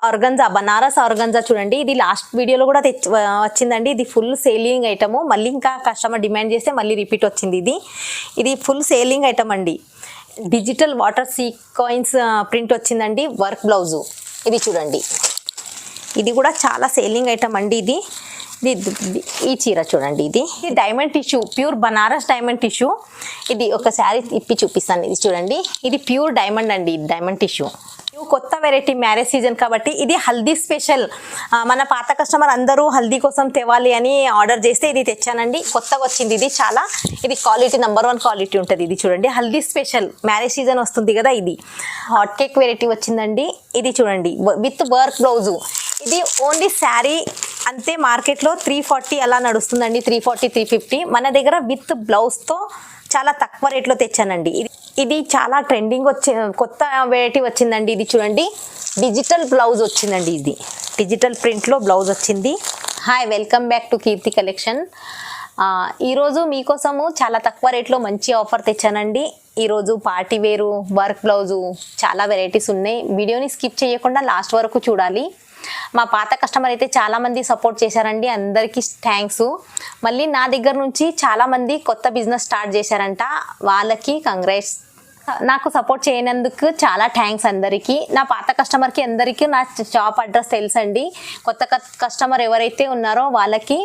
Organza, Banaras organza చూడండి. ఇది last వీడియోలో కూడా వచ్చిందండి. ఇది ఫుల్ సేలింగ్ ఐటమ్. మళ్ళీ ఇంకా కస్టమర్ డిమాండ్ చేస్తే మళ్ళీ రిపీట్ వచ్చింది. ఇది ఫుల్ సేలింగ్ ఐటమ్ అండి. డిజిటల్ వాటర్ సీక్వెన్స్ ప్రింట్ వచ్చిందండి. వర్క్ బ్లౌజు ఇది చూడండి. ఇది కూడా చాలా సేలింగ్ ఐటమ్ అండి. ఇది ఈ చీర చూడండి. ఇది diamond tissue, pure Banaras diamond tissue. ఇది ఒక శారీ ఇప్పి చూపిస్తాను. ఇది చూడండి. ఇది ప్యూర్ డైమండ్ అండి. డైమండ్ టిష్యూ కొత్త వెరైటీ, మ్యారేజ్ సీజన్ కాబట్టి ఇది హల్దీ స్పెషల్. మన పాత కస్టమర్ అందరూ హల్దీ కోసం తేవాలి అని ఆర్డర్ చేస్తే ఇది తెచ్చానండి. కొత్తగా వచ్చింది. ఇది క్వాలిటీ నెంబర్ 1 క్వాలిటీ ఉంటుంది. ఇది చూడండి, హల్దీ స్పెషల్ మ్యారేజ్ సీజన్ వస్తుంది కదా. ఇది హాట్ కేక్ వెరైటీ వచ్చిందండి. ఇది చూడండి విత్ వర్క్ బ్లౌజు. ఇది ఓన్లీ శారీ అంతే. మార్కెట్లో 340 అలా నడుస్తుందండి. 340, 350. మన దగ్గర విత్ బ్లౌజ్తో చాలా తక్కువ రేట్లో తెచ్చానండి. ఇది చాలా ట్రెండింగ్ కొత్త వెరైటీ వచ్చిందండి. ఇది చూడండి, డిజిటల్ బ్లౌజ్ వచ్చిందండి. ఇది డిజిటల్ ప్రింట్లో బ్లౌజ్ వచ్చింది. Hi, welcome back to Keerthi collection. ఈరోజు మీకోసము చాలా తక్కువ రేట్లో మంచి ఆఫర్ తెచ్చానండి. ఈరోజు పార్టీ వేరు, వర్క్ బ్లౌజు చాలా వెరైటీస్ ఉన్నాయి. వీడియోని స్కిప్ చేయకుండా లాస్ట్ వరకు చూడాలి. మా పాత కస్టమర్ అయితే చాలామంది సపోర్ట్ చేశారండి. అందరికీ థ్యాంక్స్. మళ్ళీ నా దగ్గర నుంచి చాలామంది కొత్త బిజినెస్ స్టార్ట్ చేశారంట. వాళ్ళకి కంగ్రాట్స్. నాకు సపోర్ట్ చేయనందుకు చాలా థ్యాంక్స్ అందరికీ. నా పాత కస్టమర్కి అందరికీ నా షాప్ అడ్రస్ తెలుసండి. కొత్త కస్టమర్ ఎవరైతే ఉన్నారో వాళ్ళకి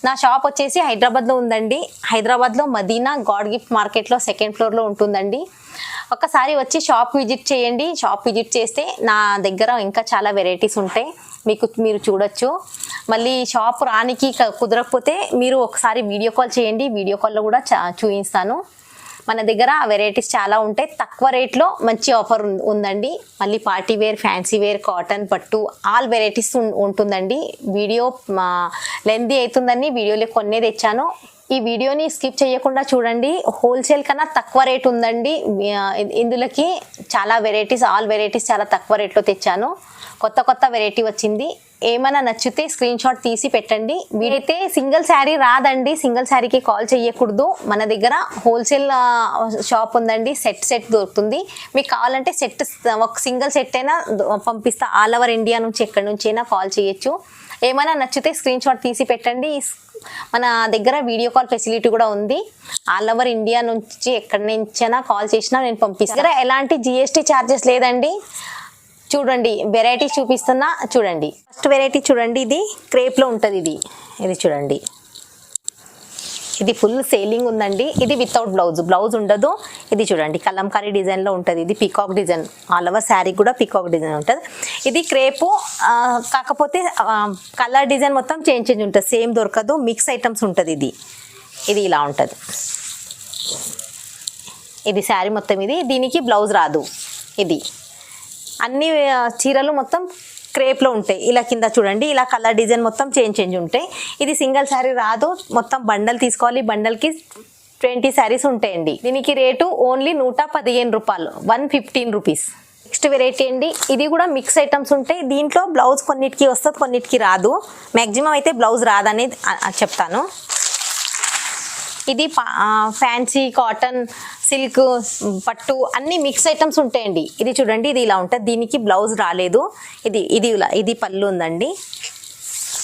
నా షాప్ వచ్చేసి హైదరాబాద్లో ఉందండి. హైదరాబాద్లో మదీనా గాడ్ గిఫ్ట్ మార్కెట్లో 2nd ఫ్లోర్లో ఉంటుందండి. ఒకసారి వచ్చి షాప్ విజిట్ చేయండి. షాప్ విజిట్ చేస్తే నా దగ్గర ఇంకా చాలా వెరైటీస్ ఉంటాయి, మీరు చూడొచ్చు. మళ్ళీ షాప్ రానికి కుదరకపోతే మీరు ఒకసారి వీడియో కాల్ చేయండి. వీడియో కాల్లో కూడా చూపిస్తాను. మన దగ్గర వెరైటీస్ చాలా ఉంటాయి. తక్కువ రేట్లో మంచి ఆఫర్ ఉందండి. మళ్ళీ party wear, fancy wear, cotton, పట్టు ఆల్ వెరైటీస్ ఉంటుందండి. వీడియో లెంతీ అవుతుందని వీడియోలో కొన్నే తెచ్చాను. ఈ వీడియోని స్కిప్ చేయకుండా చూడండి. హోల్సేల్ కన్నా తక్కువ రేట్ ఉందండి. ఇందులోకి చాలా వెరైటీస్, ఆల్ వెరైటీస్ చాలా తక్కువ రేట్లో తెచ్చాను. కొత్త వెరైటీ వచ్చింది. ఏమైనా నచ్చితే స్క్రీన్ షాట్ తీసి పెట్టండి. వీడైతే సింగిల్ శారీ రాదండి. సింగిల్ శారీకి కాల్ చేయకూడదు. మన దగ్గర హోల్సేల్ షాప్ ఉందండి. సెట్ దొరుకుతుంది. మీకు కావాలంటే ఒక సింగిల్ సెట్ అయినా పంపిస్తా. ఆల్ ఓవర్ ఇండియా నుంచి ఎక్కడి నుంచి అయినా కాల్ చేయొచ్చు. ఏమైనా నచ్చితే స్క్రీన్ షాట్ తీసి పెట్టండి. మన దగ్గర వీడియో కాల్ ఫెసిలిటీ కూడా ఉంది. ఆల్ ఓవర్ ఇండియా నుంచి ఎక్కడి నుంచైనా కాల్ చేసినా నేను పంపిస్తాను. దగ్గర ఎలాంటి GST ఛార్జెస్ లేదండి. చూడండి వెరైటీ చూపిస్తున్నా చూడండి. ఫస్ట్ వెరైటీ చూడండి. ఇది క్రేప్లో ఉంటుంది. ఇది చూడండి. ఇది ఫుల్ సేలింగ్ ఉందండి. ఇది వితౌట్ బ్లౌజ్ ఉండదు. ఇది చూడండి, కలంకారీ డిజైన్లో ఉంటుంది. ఇది peacock design. All over sari కూడా పీకాక్ డిజైన్ ఉంటుంది. ఇది క్రేపు, కాకపోతే కలర్ డిజైన్ మొత్తం చేంజ్ ఉంటుంది. సేమ్ దొరకదు, మిక్స్ ఐటమ్స్ ఉంటుంది. ఇది ఇలా ఉంటుంది. ఇది శారీ మొత్తం. దీనికి బ్లౌజ్ రాదు. ఇది అన్ని చీరలు మొత్తం క్రేప్లో ఉంటాయి. ఇలా కింద చూడండి, ఇలా కలర్ డిజైన్ మొత్తం చేంజ్ ఉంటాయి. ఇది సింగిల్ శారీ రాదు, మొత్తం బండల్ తీసుకోవాలి. బండల్కి 20 శారీస్ ఉంటాయండి. దీనికి రేటు ఓన్లీ 115 రూపాయలు, 115 రూపీస్. నెక్స్ట్ వెరైటీ అండి. ఇది కూడా మిక్స్ ఐటమ్స్ ఉంటాయి. దీంట్లో బ్లౌజ్ కొన్నిటికి వస్తుంది, కొన్నిటికి రాదు. మ్యాక్సిమం అయితే బ్లౌజ్ రాదనేది చెప్తాను. ఇది ఫ్యాన్సీ, కాటన్, సిల్క్, పట్టు అన్ని మిక్స్ ఐటమ్స్ ఉంటాయండి. ఇది చూడండి, ఇది ఇలా ఉంటుంది. దీనికి బ్లౌజ్ రాలేదు. ఇది పళ్ళు ఉందండి.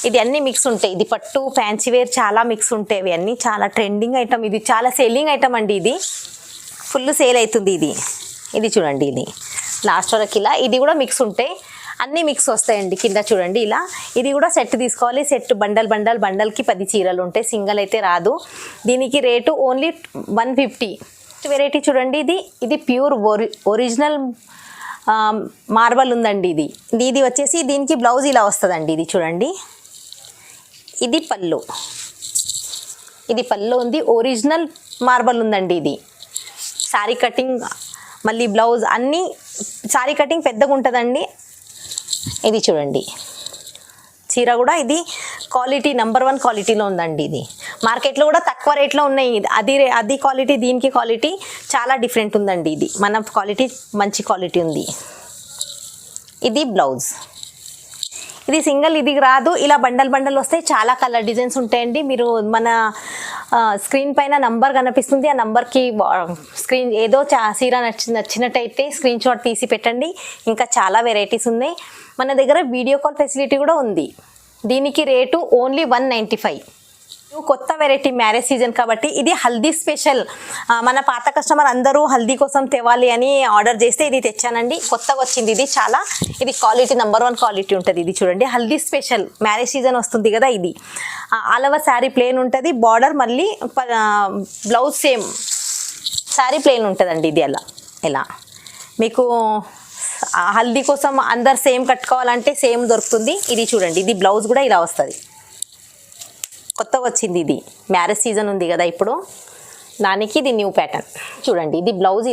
ఇది అన్ని మిక్స్ ఉంటాయి. ఇది పట్టు, ఫ్యాన్సీ వేర్ చాలా మిక్స్ ఉంటాయి. ఇవి అన్నీ చాలా ట్రెండింగ్ ఐటమ్. ఇది చాలా సేలింగ్ ఐటమ్ అండి. ఇది ఫుల్ సేల్ అవుతుంది. ఇది చూడండి. ఇది లాస్ట్ వరకు ఇలా. ఇది కూడా మిక్స్ ఉంటాయి. అన్ని మిక్స్ వస్తాయండి. కింద చూడండి ఇలా. ఇది కూడా సెట్ తీసుకోవాలి. సెట్ బండల్కి 10 చీరలు ఉంటాయి. సింగిల్ అయితే రాదు. దీనికి రేటు ఓన్లీ 150. వెరైటీ చూడండి. ఇది ప్యూర్ ఒరిజినల్ మార్బల్ ఉందండి. ఇది వచ్చేసి దీనికి బ్లౌజ్ ఇలా వస్తుందండి. ఇది చూడండి. ఇది పళ్ళు ఉంది. ఒరిజినల్ మార్బల్ ఉందండి. ఇది శారీ కటింగ్, మళ్ళీ బ్లౌజ్ అన్నీ శారీ కటింగ్ పెద్దగా ఉంటుందండి. ఇది చూడండి. చీర కూడా ఇది క్వాలిటీ నెంబర్ 1 క్వాలిటీలో ఉందండి. ఇది మార్కెట్లో కూడా తక్కువ రేట్లో ఉన్నాయి. అది క్వాలిటీ, దీనికి క్వాలిటీ చాలా డిఫరెంట్ ఉందండి. ఇది మన క్వాలిటీ మంచి క్వాలిటీ ఉంది. ఇది బ్లౌజ్. ఇది సింగిల్, ఇది రాదు. ఇలా బండల్ వస్తాయి. చాలా కలర్ డిజైన్స్ ఉంటాయండి. మీరు మన స్క్రీన్ పైన నంబర్ కనిపిస్తుంది. ఆ నంబర్కి ఏదో చీర నచ్చినట్టయితే స్క్రీన్ షాట్ తీసి పెట్టండి. ఇంకా చాలా వెరైటీస్ ఉన్నాయి. మన దగ్గర వీడియో కాల్ ఫెసిలిటీ కూడా ఉంది. దీనికి రేటు ఓన్లీ 195. కొత్త వెరైటీ మ్యారేజ్ సీజన్ కాబట్టి ఇది హల్దీ స్పెషల్. మన పాత కస్టమర్ అందరూ హల్దీ కోసం తేవాలి అని ఆర్డర్ చేస్తే ఇది తెచ్చానండి. కొత్తగా వచ్చింది ఇది. ఇది క్వాలిటీ నెంబర్ 1 క్వాలిటీ ఉంటుంది. ఇది చూడండి, హల్దీ స్పెషల్ మ్యారేజ్ సీజన్ వస్తుంది కదా. ఇది ఆల్ ఓవర్ శారీ ప్లేన్ ఉంటుంది. బార్డర్ మళ్ళీ బ్లౌజ్ సేమ్ శారీ ప్లేన్ ఉంటుందండి. ఇది ఎలా మీకు హల్దీ కోసం అందరు సేమ్ కట్టుకోవాలంటే సేమ్ దొరుకుతుంది. ఇది చూడండి, ఇది బ్లౌజ్ కూడా ఇలా వస్తుంది. కొత్తగా వచ్చింది ఇది. మ్యారేజ్ సీజన్ ఉంది కదా ఇప్పుడు, దానికి ఇది న్యూ ప్యాటర్న్. చూడండి, ఇది బ్లౌజ్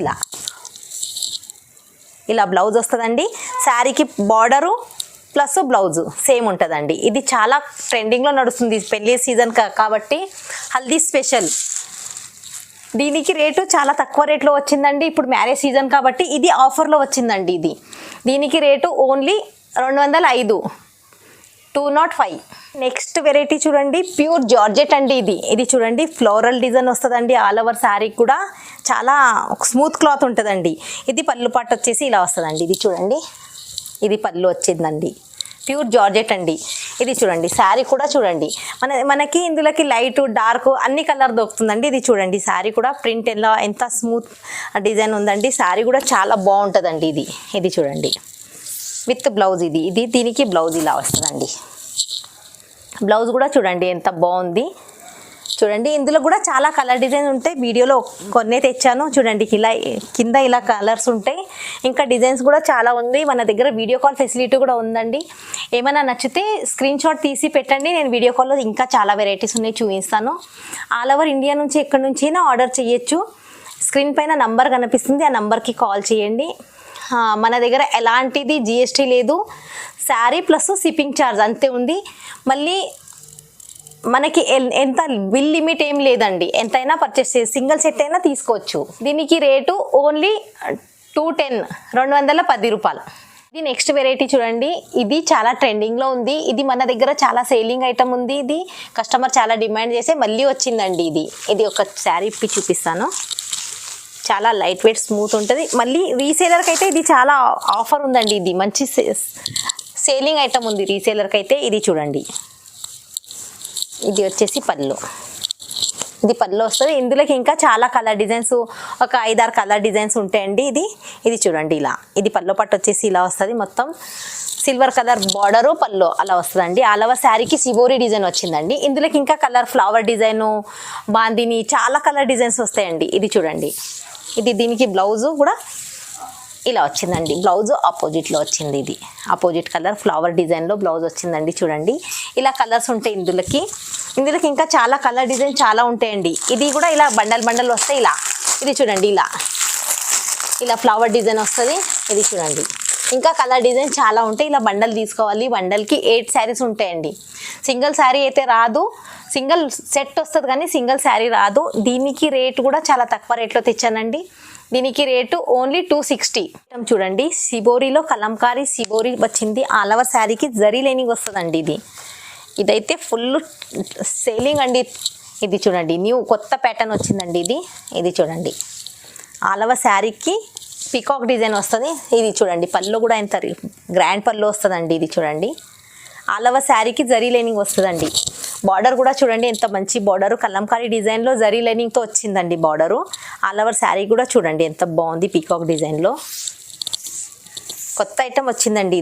ఇలా బ్లౌజ్ వస్తుందండి. శారీకి బార్డరు ప్లస్ బ్లౌజ్ సేమ్ ఉంటుందండి. ఇది చాలా ట్రెండింగ్లో నడుస్తుంది పెళ్లి సీజన్ కాబట్టి హల్దీ స్పెషల్. దీనికి రేటు చాలా తక్కువ రేట్లో వచ్చిందండి. ఇప్పుడు మ్యారేజ్ సీజన్ కాబట్టి ఇది ఆఫర్లో వచ్చిందండి. దీనికి రేటు ఓన్లీ 205, 205. నెక్స్ట్ వెరైటీ చూడండి, ప్యూర్ జార్జెట్ అండి. ఇది చూడండి, ఫ్లోరల్ డిజైన్ వస్తుందండి. ఆల్ ఓవర్ శారీ కూడా చాలా స్మూత్ క్లాత్ ఉంటుందండి. ఇది పళ్ళు పాటు వచ్చేసి ఇలా వస్తుందండి. ఇది చూడండి, ఇది పళ్ళు వచ్చిందండి. ప్యూర్ జార్జెట్ అండి. ఇది చూడండి, శారీ కూడా చూడండి, మనకి ఇందులోకి లైట్ డార్క్ అన్ని కలర్ దొరుకుతుందండి. ఇది చూడండి, శారీ కూడా ప్రింట్ ఎంత స్మూత్ డిజైన్ ఉందండి. శారీ కూడా చాలా బాగుంటుందండి. ఇది చూడండి, విత్ బ్లౌజ్. దీనికి బ్లౌజ్ ఇలా వస్తుందండి. బ్లౌజ్ కూడా చూడండి ఎంత బాగుంది. చూడండి, ఇందులో కూడా చాలా కలర్ డిజైన్ ఉంటాయి. వీడియోలో కొన్నే తెచ్చాను. చూడండి, కింద ఇలా కలర్స్ ఉంటాయి. ఇంకా డిజైన్స్ కూడా చాలా ఉంది. మన దగ్గర వీడియో కాల్ ఫెసిలిటీ కూడా ఉందండి. ఏమైనా నచ్చితే స్క్రీన్ షాట్ తీసి పెట్టండి. నేను వీడియో కాల్లో ఇంకా చాలా వెరైటీస్ ఉన్నాయి, చూపిస్తాను. ఆల్ ఓవర్ ఇండియా నుంచి ఎక్కడి నుంచి అయినా ఆర్డర్ చేయొచ్చు. స్క్రీన్ పైన నంబర్ కనిపిస్తుంది, ఆ నంబర్కి కాల్ చేయండి. మన దగ్గర ఎలాంటిది జిఎస్టీ లేదు. శారీ ప్లస్ షిప్పింగ్ ఛార్జ్ అంతే ఉంది. మళ్ళీ మనకి ఎంత బిల్ లిమిట్ ఏం లేదండి. ఎంతైనా పర్చేస్ చేసి సింగిల్ సెట్ అయినా తీసుకోవచ్చు. దీనికి రేటు ఓన్లీ 210, 210 రూపాయలు. ఇది నెక్స్ట్ వెరైటీ చూడండి, ఇది చాలా ట్రెండింగ్లో ఉంది. ఇది మన దగ్గర చాలా సేలింగ్ ఐటమ్ ఉంది. ఇది కస్టమర్ చాలా డిమాండ్ చేసి మళ్ళీ వచ్చిందండి. ఇది ఒక శారీ ఇప్పి చూపిస్తాను. చాలా లైట్ వెయిట్ స్మూత్ ఉంటుంది. మళ్ళీ రీసేలర్కి అయితే ఇది చాలా ఆఫర్ ఉందండి. ఇది మంచి సేలింగ్ ఐటమ్ ఉంది రీసేలర్కి అయితే. ఇది చూడండి, ఇది వచ్చేసి పళ్ళు. ఇది పళ్ళు వస్తుంది. ఇందులోకి ఇంకా చాలా కలర్ డిజైన్స్, ఒక 5-6 కలర్ డిజైన్స్ ఉంటాయండి. ఇది చూడండి, ఇది పళ్ళు పట్టు వచ్చేసి ఇలా వస్తుంది. మొత్తం సిల్వర్ కలర్ బార్డరు పళ్ళు అలా వస్తుందండి. ఆల్ ఓవర్ శారీకి సిబోరి డిజైన్ వచ్చిందండి. ఇందులోకి ఇంకా కలర్ ఫ్లవర్ డిజైను, బాందిని, చాలా కలర్ డిజైన్స్ వస్తాయండి. ఇది చూడండి, దీనికి బ్లౌజు కూడా ఇలా వచ్చిందండి. బ్లౌజ్ ఆపోజిట్లో వచ్చింది. ఇది ఆపోజిట్ కలర్ ఫ్లవర్ డిజైన్లో బ్లౌజ్ వచ్చిందండి. చూడండి, ఇలా కలర్స్ ఉంటాయి ఇందులోకి ఇంకా చాలా కలర్ డిజైన్ చాలా ఉంటాయండి. ఇది కూడా ఇలా బండల్ వస్తాయి. ఇది చూడండి, ఇలా ఫ్లవర్ డిజైన్ వస్తుంది. ఇది చూడండి, ఇంకా కలర్ డిజైన్ చాలా ఉంటాయి. ఇలా బండల్ తీసుకోవాలి. బండల్కి 8 శారీస్ ఉంటాయండి. సింగిల్ శారీ అయితే రాదు, సింగిల్ సెట్ వస్తుంది కానీ సింగిల్ శారీ రాదు. దీనికి రేటు కూడా చాలా తక్కువ రేట్లో తెచ్చానండి. దీనికి రేటు ఓన్లీ 260. చూడండి, సిబోరిలో కలంకారీ సిబోరి వచ్చింది. ఆల్ ఓవర్ శారీకి జరీ లైనింగ్ వస్తుందండి. ఇదైతే ఫుల్ సేలింగ్ అండి. ఇది చూడండి, కొత్త ప్యాటర్న్ వచ్చిందండి. ఇది చూడండి, ఆల్ ఓవర్ శారీకి పీకాక్ డిజైన్ వస్తుంది. ఇది చూడండి, పళ్ళు కూడా ఎంత గ్రాండ్ పళ్ళు వస్తుందండి. ఇది చూడండి, ఆల్ ఓవర్ శారీకి జరీ లైనింగ్ వస్తుందండి. బార్డర్ కూడా చూడండి ఎంత మంచి బార్డరు, కలంకారీ డిజైన్లో జరీ లైనింగ్తో వచ్చిందండి బార్డరు. ఆల్ ఓవర్ శారీ కూడా చూడండి ఎంత బాగుంది, పీకాక్ డిజైన్లో కొత్త ఐటమ్ వచ్చిందండి.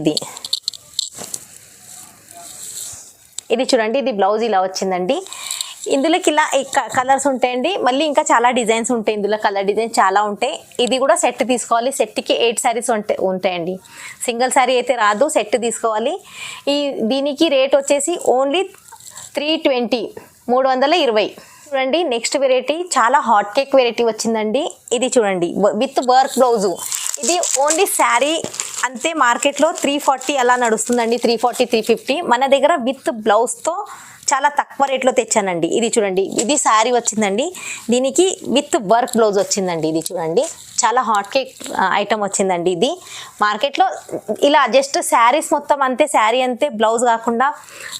ఇది చూడండి, ఇది బ్లౌజ్ ఇలా వచ్చిందండి. ఇందులోకి ఇలా కలర్స్ ఉంటాయండి. మళ్ళీ ఇంకా చాలా డిజైన్స్ ఉంటాయి. ఇందులో కలర్ డిజైన్ చాలా ఉంటాయి. ఇది కూడా సెట్ తీసుకోవాలి. సెట్కి 8 శారీస్ ఉంటాయండి. సింగిల్ శారీ అయితే రాదు, సెట్ తీసుకోవాలి. దీనికి రేట్ వచ్చేసి ఓన్లీ 320, 320. చూడండి, నెక్స్ట్ వెరైటీ చాలా హాట్ కేక్ వెరైటీ వచ్చిందండి. ఇది చూడండి, విత్ వర్క్ బ్లౌజు. ఇది ఓన్లీ శారీ అంతే. మార్కెట్లో 340 అలా నడుస్తుందండి, 340, 350. మన దగ్గర విత్ బ్లౌజ్తో చాలా తక్కువ రేట్లో తెచ్చానండి. ఇది చూడండి, ఇది శారీ వచ్చిందండి. దీనికి విత్ వర్క్ బ్లౌజ్ వచ్చిందండి. ఇది చూడండి, చాలా హాట్ కేక్ ఐటమ్ వచ్చిందండి. ఇది మార్కెట్లో ఇలా జస్ట్ శారీస్ మొత్తం అంతే, శారీ అంతే, బ్లౌజ్ కాకుండా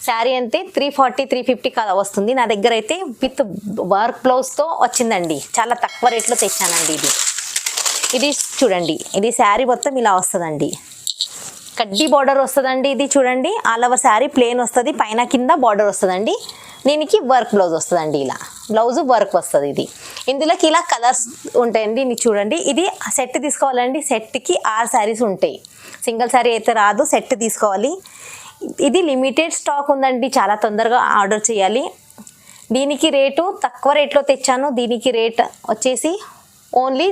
శారీ అంతే 340, 350 కదా వస్తుంది. నా దగ్గర అయితే విత్ వర్క్ బ్లౌజ్తో వచ్చిందండి. చాలా తక్కువ రేట్లో తెచ్చానండి. ఇది చూడండి, ఇది శారీ మొత్తం ఇలా వస్తుందండి. కడ్డీ బార్డర్ వస్తుందండి. ఇది చూడండి ఆల్ ఓవర్ శారీ ప్లేన్ వస్తుంది, పైన కింద బార్డర్ వస్తుందండి. దీనికి వర్క్ బ్లౌజ్ వస్తుందండి. ఇలా బ్లౌజ్ వర్క్ వస్తుంది. ఇది ఇందులోకి ఇలా కలర్స్ ఉంటాయండి. ఇది చూడండి, ఇది సెట్ తీసుకోవాలండి. సెట్కి 6 శారీస్ ఉంటాయి, సింగిల్ శారీ అయితే రాదు, సెట్ తీసుకోవాలి. ఇది లిమిటెడ్ స్టాక్ ఉందండి, చాలా తొందరగా ఆర్డర్ చేయాలి. దీనికి రేటు తక్కువ రేట్లో తెచ్చాను. దీనికి రేట్ వచ్చేసి ఓన్లీ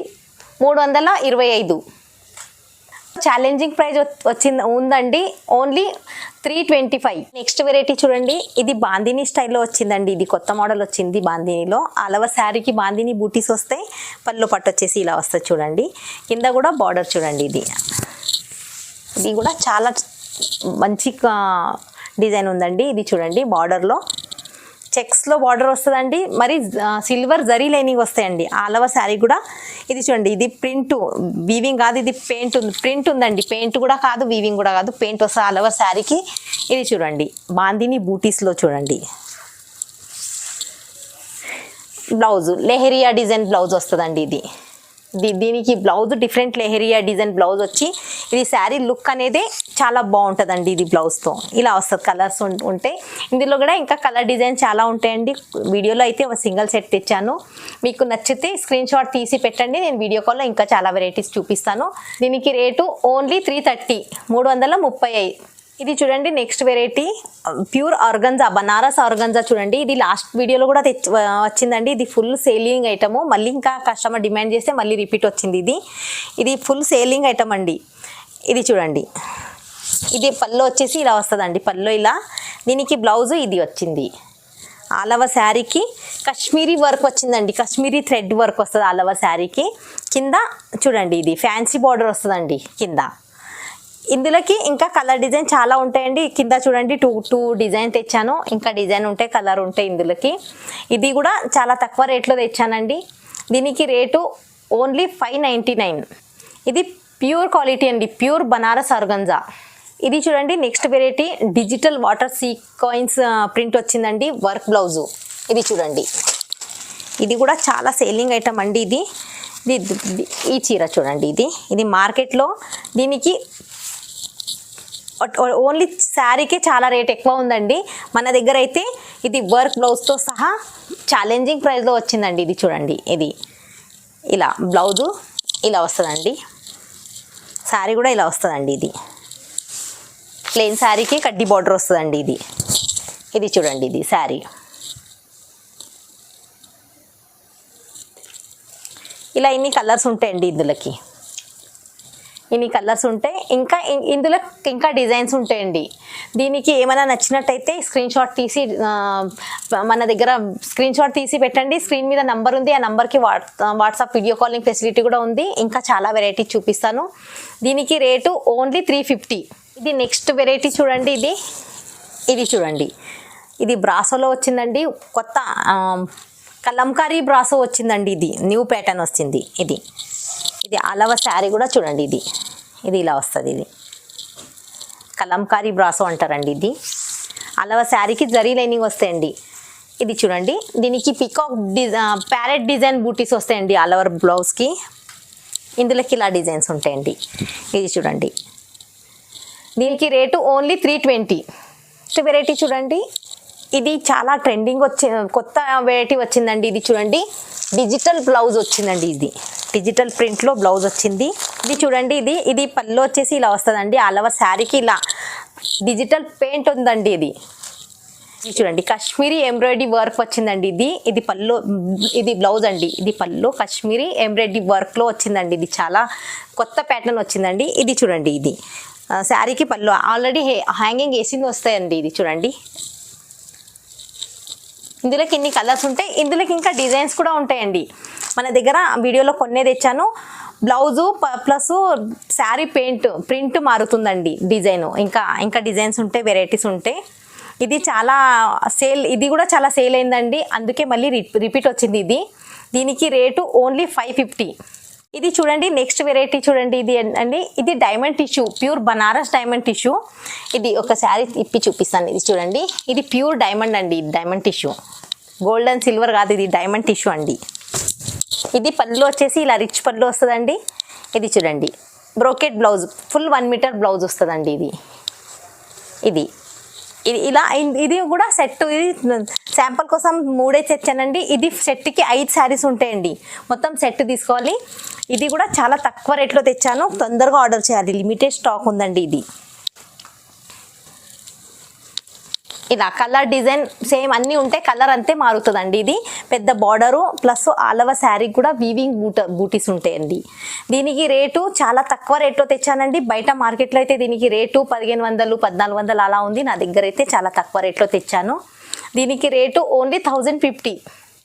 325. ఛాలెంజింగ్ ప్రైస్ వచ్చింది ఉందండి, ఓన్లీ 325. నెక్స్ట్ వెరైటీ చూడండి, ఇది బాందిని స్టైల్లో వచ్చిందండి. ఇది కొత్త మోడల్ వచ్చింది బాందినిలో. ఆల్ ఓవర్ శారీకి బాందిని బూటీస్ వస్తాయి, పళ్ళు పట్టు వచ్చేసి ఇలా వస్తుంది చూడండి. కింద కూడా బార్డర్ చూడండి. ఇది కూడా చాలా మంచి డిజైన్ ఉందండి. ఇది చూడండి బార్డర్లో చెక్స్లో బార్డర్ వస్తుందండి, మరి సిల్వర్ జరీ లైనింగ్ వస్తాయండి ఆల్ ఓవర్ శారీ కూడా. ఇది చూడండి, ఇది ప్రింట్ వీవింగ్ కాదు, ఇది ప్రింట్ ఉందండి. పెయింట్ కూడా కాదు, వీవింగ్ కూడా కాదు, పెయింట్ వస్తుంది ఆల్ ఓవర్ శారీకి. ఇది చూడండి బాందిని బూటీస్లో చూడండి. బ్లౌజ్ లెహరియా డిజైన్ బ్లౌజ్ వస్తుందండి. దీనికి blouse different leheriya design blouse వచ్చి, ఇది శారీ లుక్ అనేది చాలా బాగుంటుందండి. ఇది బ్లౌజ్తో ఇలా వస్తుంది, కలర్స్ ఉంటాయి ఇందులో కూడా. ఇంకా కలర్ డిజైన్ చాలా ఉంటాయండి. వీడియోలో అయితే ఒక సింగిల్ సెట్ తెచ్చాను, మీకు నచ్చితే స్క్రీన్ షాట్ తీసి పెట్టండి, నేను వీడియో కాల్లో ఇంకా చాలా వెరైటీస్ చూపిస్తాను. దీనికి రేటు ఓన్లీ 330, 335. ఇది చూడండి next variety pure organza, Banaras organza చూడండి. ఇది లాస్ట్ వీడియోలో కూడా వచ్చిందండి. ఇది ఫుల్ సేలింగ్ ఐటము, మళ్ళీ ఇంకా కస్టమర్ డిమాండ్ చేస్తే మళ్ళీ రిపీట్ వచ్చింది. ఇది ఫుల్ సేలింగ్ ఐటమ్ అండి. ఇది చూడండి, ఇది పళ్ళు వచ్చేసి ఇలా వస్తుందండి. పళ్ళు ఇలా, దీనికి బ్లౌజు ఇది వచ్చింది. ఆల్ ఓవర్ శారీకి కాశ్మీరీ వర్క్ వచ్చిందండి, కాశ్మీరీ థ్రెడ్ వర్క్ వస్తుంది ఆల్ ఓవర్ శారీకి. కింద చూడండి, ఇది ఫ్యాన్సీ బార్డర్ వస్తుందండి కింద. ఇందులోకి ఇంకా కలర్ డిజైన్ చాలా ఉంటాయండి. కింద చూడండి టూ డిజైన్ తెచ్చాను, ఇంకా డిజైన్ ఉంటాయి, కలర్ ఉంటాయి ఇందులోకి. ఇది కూడా చాలా తక్కువ రేట్లో తెచ్చానండి. దీనికి రేటు ఓన్లీ 599. ఇది ప్యూర్ క్వాలిటీ అండి, ప్యూర్ బనారస్ ఆర్గంజా. ఇది చూడండి next variety digital water sequence print వచ్చిందండి, వర్క్ బ్లౌజు. ఇది చూడండి, ఇది కూడా చాలా సేలింగ్ ఐటమ్ అండి. ఈ చీర చూడండి, ఇది మార్కెట్లో దీనికి ఓన్లీ శారీకే చాలా రేట్ ఎక్కువ ఉందండి. మన దగ్గర అయితే ఇది వర్క్ బ్లౌజ్తో సహా ఛాలెంజింగ్ ప్రైస్లో వచ్చిందండి. ఇది చూడండి, ఇది ఇలా బ్లౌజు ఇలా వస్తుందండి, శారీ కూడా ఇలా వస్తుందండి. ఇది ప్లెయిన్ శారీకి కడ్డీ బార్డర్ వస్తుందండి. ఇది చూడండి, ఇది శారీ ఇలా ఇన్ని కలర్స్ ఉంటాయండి. ఇందులోకి ఇన్ని కలర్స్ ఉంటాయి, ఇందులో ఇంకా డిజైన్స్ ఉంటాయండి. దీనికి ఏమైనా నచ్చినట్టయితే స్క్రీన్ షాట్ తీసి మన దగ్గర స్క్రీన్ షాట్ తీసి పెట్టండి. స్క్రీన్ మీద నంబర్ ఉంది, ఆ నంబర్కి వాట్సాప్ వీడియో కాలింగ్ ఫెసిలిటీ కూడా ఉంది. ఇంకా చాలా వెరైటీ చూపిస్తాను. దీనికి రేటు ఓన్లీ 350. ఇది నెక్స్ట్ వెరైటీ చూడండి, ఇది చూడండి, ఇది బ్రాసోలో వచ్చిందండి. కొత్త కలంకారీ బ్రాసో వచ్చిందండి. ఇది న్యూ ప్యాటర్న్ వచ్చింది. ఇది ఆల్ ఓవర్ శారీ కూడా చూడండి, ఇది ఇలా వస్తుంది. ఇది కలంకారీ బ్రాసో అంటారండి. ఇది ఆల్ ఓవర్ శారీకి జరీ లైనింగ్ వస్తాయండి. ఇది చూడండి, దీనికి పికాక్ ప్యారెట్ డిజైన్ బూటీస్ వస్తాయండి ఆల్ ఓవర్ బ్లౌజ్కి. ఇందులోకి ఇలా డిజైన్స్ ఉంటాయండి. ఇది చూడండి, దీనికి రేటు ఓన్లీ 320. నెక్స్ట్ వెరైటీ చూడండి, ఇది చాలా ట్రెండింగ్ కొత్త వెరైటీ వచ్చిందండి. ఇది చూడండి, డిజిటల్ బ్లౌజ్ వచ్చిందండి. ఇది డిజిటల్ ప్రింట్లో బ్లౌజ్ వచ్చింది. ఇది చూడండి, ఇది పళ్ళు వచ్చేసి ఇలా వస్తుందండి. ఆల్ ఓవర్ శారీకి ఇలా డిజిటల్ పెయింట్ ఉందండి. ఇది చూడండి, కాశ్మీరీ ఎంబ్రాయిడరీ వర్క్ వచ్చిందండి. ఇది పళ్ళు, ఇది బ్లౌజ్ అండి. ఇది పళ్ళు కాశ్మీరీ ఎంబ్రాయిడరీ వర్క్లో వచ్చిందండి. ఇది చాలా కొత్త ప్యాటర్న్ వచ్చిందండి. ఇది చూడండి, ఇది శారీకి పళ్ళు ఆల్రెడీ హ్యాంగింగ్ వేసింది వస్తాయండి. ఇది చూడండి, ఇందులోకి ఇన్ని కలర్స్ ఉంటాయి, ఇందులోకి ఇంకా డిజైన్స్ కూడా ఉంటాయండి. మన దగ్గర వీడియోలో కొన్నే తెచ్చాను. బ్లౌజు ప్లస్ శారీ ప్రింట్ మారుతుందండి, డిజైన్ ఇంకా డిజైన్స్ ఉంటాయి, వెరైటీస్ ఉంటాయి. ఇది చాలా ఇది కూడా చాలా సేల్ అయిందండి, అందుకే మళ్ళీ రిపీట్ వచ్చింది. దీనికి రేటు ఓన్లీ 550. ఇది చూడండి నెక్స్ట్ వెరైటీ చూడండి, ఇది diamond tissue, pure Banaras diamond tissue. ఇది ఒక శారీ ఇప్పి చూపిస్తాను. ఇది చూడండి, ఇది ప్యూర్ డైమండ్ అండి. Diamond tissue, gold and silver కాదు, ఇది డైమండ్ టిష్యూ అండి. ఇది పళ్ళు వచ్చేసి ఇలా రిచ్ పళ్ళు వస్తుందండి. ఇది చూడండి, brocade blouse full 1 metre blouse వస్తుందండి ఇది ఇది ఇది ఇలా ఇది కూడా సెట్. ఇది శాంపుల్ కోసం 3 తెచ్చానండి. ఇది సెట్కి 5 శారీస్ ఉంటాయండి. మొత్తం సెట్ తీసుకోవాలి. ఇది కూడా చాలా తక్కువ రేట్లో తెచ్చాను. తొందరగా ఆర్డర్ చేయాలి, లిమిటెడ్ స్టాక్ ఉందండి. ఇది ఇలా కలర్ డిజైన్ సేమ్ అన్నీ ఉంటే కలర్ అంతే మారుతుందండి. ఇది పెద్ద border plus all over sari కూడా వీవింగ్ బూటీస్ ఉంటాయండి. దీనికి రేటు చాలా తక్కువ రేట్లో తెచ్చానండి. బయట మార్కెట్లో అయితే దీనికి రేటు 1500 1400 అలా ఉంది. నా దగ్గర అయితే చాలా తక్కువ రేట్లో తెచ్చాను. దీనికి రేటు ఓన్లీ 1050.